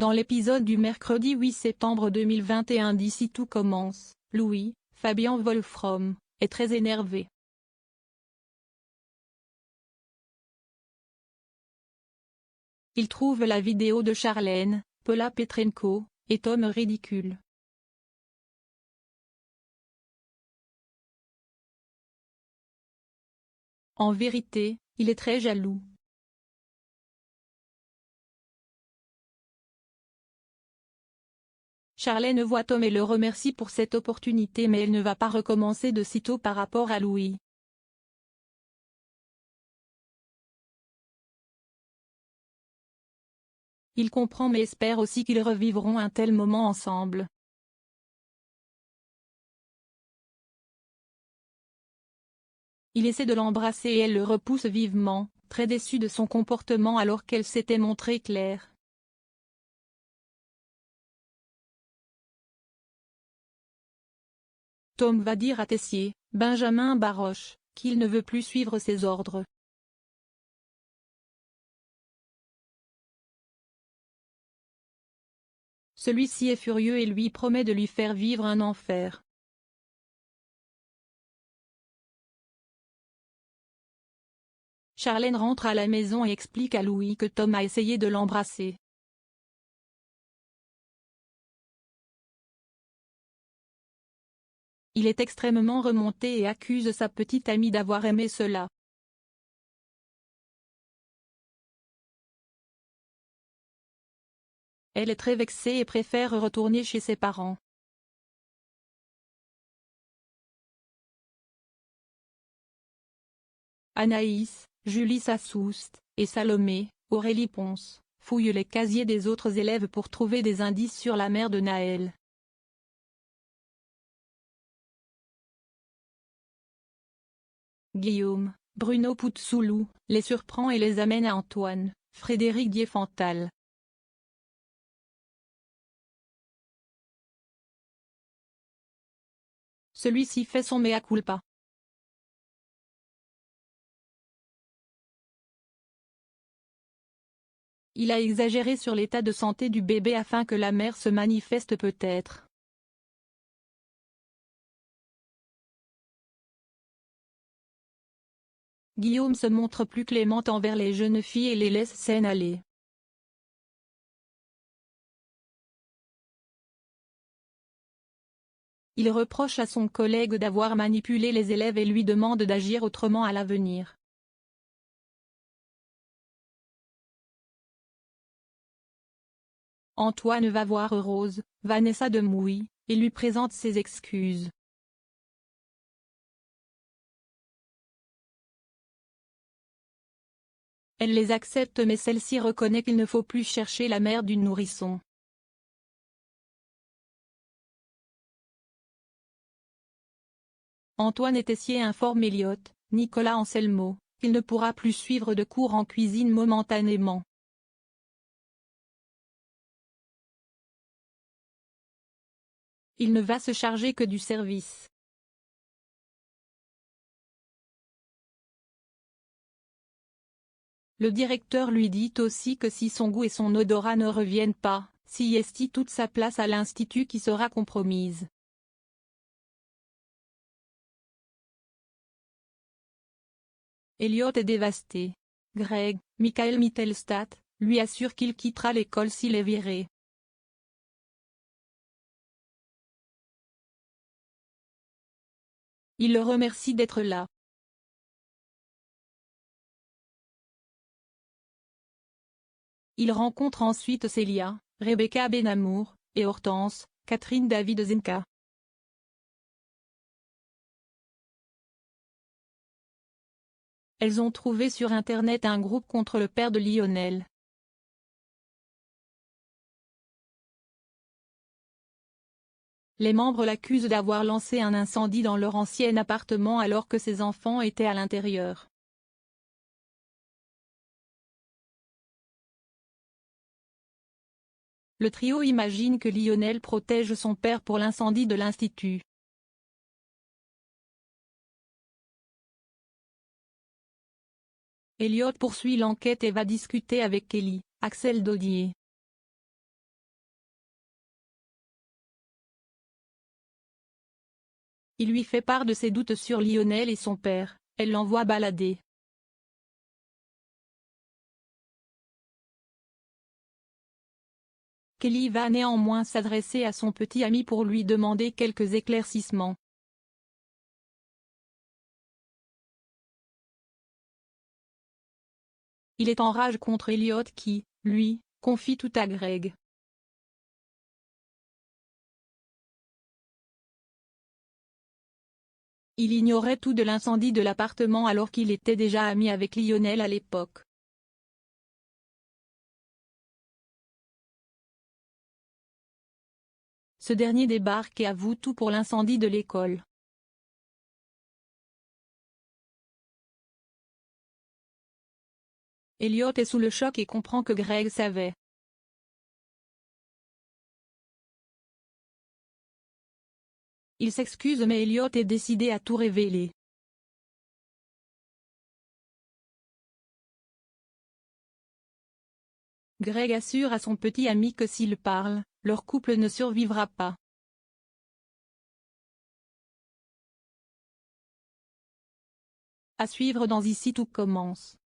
Dans l'épisode du mercredi 8 septembre 2021 d'Ici tout commence, Louis, Fabien Wolfram, est très énervé. Il trouve la vidéo de Charlène, Paula Petrenko, et Tom ridicule. En vérité, il est très jaloux. Charlène voit Tom et le remercie pour cette opportunité, mais elle ne va pas recommencer de sitôt par rapport à Louis. Il comprend mais espère aussi qu'ils revivront un tel moment ensemble. Il essaie de l'embrasser et elle le repousse vivement, très déçue de son comportement alors qu'elle s'était montrée claire. Tom va dire à Tessier, Benjamin Baroche, qu'il ne veut plus suivre ses ordres. Celui-ci est furieux et lui promet de lui faire vivre un enfer. Charlène rentre à la maison et explique à Louis que Tom a essayé de l'embrasser. Il est extrêmement remonté et accuse sa petite amie d'avoir aimé cela. Elle est très vexée et préfère retourner chez ses parents. Anaïs, Julie Sassoust, et Salomé, Aurélie Ponce, fouillent les casiers des autres élèves pour trouver des indices sur la mère de Naël. Guillaume, Bruno Poutsoulou, les surprend et les amène à Antoine, Frédéric Diefenthal. Celui-ci fait son mea culpa. Il a exagéré sur l'état de santé du bébé afin que la mère se manifeste peut-être. Guillaume se montre plus clément envers les jeunes filles et les laisse s'en aller. Il reproche à son collègue d'avoir manipulé les élèves et lui demande d'agir autrement à l'avenir. Antoine va voir Rose, Vanessa de Mouy, et lui présente ses excuses. Elle les accepte mais celle-ci reconnaît qu'il ne faut plus chercher la mère du nourrisson. Antoine et Tessier informent Elliot, Nicolas Anselmo, qu'il ne pourra plus suivre de cours en cuisine momentanément. Il ne va se charger que du service. Le directeur lui dit aussi que si son goût et son odorat ne reviennent pas, si est toute sa place à l'institut qui sera compromise. Elliot est dévasté. Greg, Michael Mittelstadt, lui assure qu'il quittera l'école s'il est viré. Il le remercie d'être là. Il rencontre ensuite Célia, Rebecca Benamour, et Hortense, Catherine David Zenka. Elles ont trouvé sur internet un groupe contre le père de Lionel. Les membres l'accusent d'avoir lancé un incendie dans leur ancien appartement alors que ses enfants étaient à l'intérieur. Le trio imagine que Lionel protège son père pour l'incendie de l'institut. Elliot poursuit l'enquête et va discuter avec Kelly, Axel Daudier. Il lui fait part de ses doutes sur Lionel et son père, elle l'envoie balader. Kelly va néanmoins s'adresser à son petit ami pour lui demander quelques éclaircissements. Il est en rage contre Elliot qui, lui, confie tout à Greg. Il ignorait tout de l'incendie de l'appartement alors qu'il était déjà ami avec Lionel à l'époque. Ce dernier débarque et avoue tout pour l'incendie de l'école. Elliot est sous le choc et comprend que Greg savait. Il s'excuse mais Elliot est décidé à tout révéler. Greg assure à son petit ami que s'il parle, leur couple ne survivra pas. À suivre dans Ici tout commence.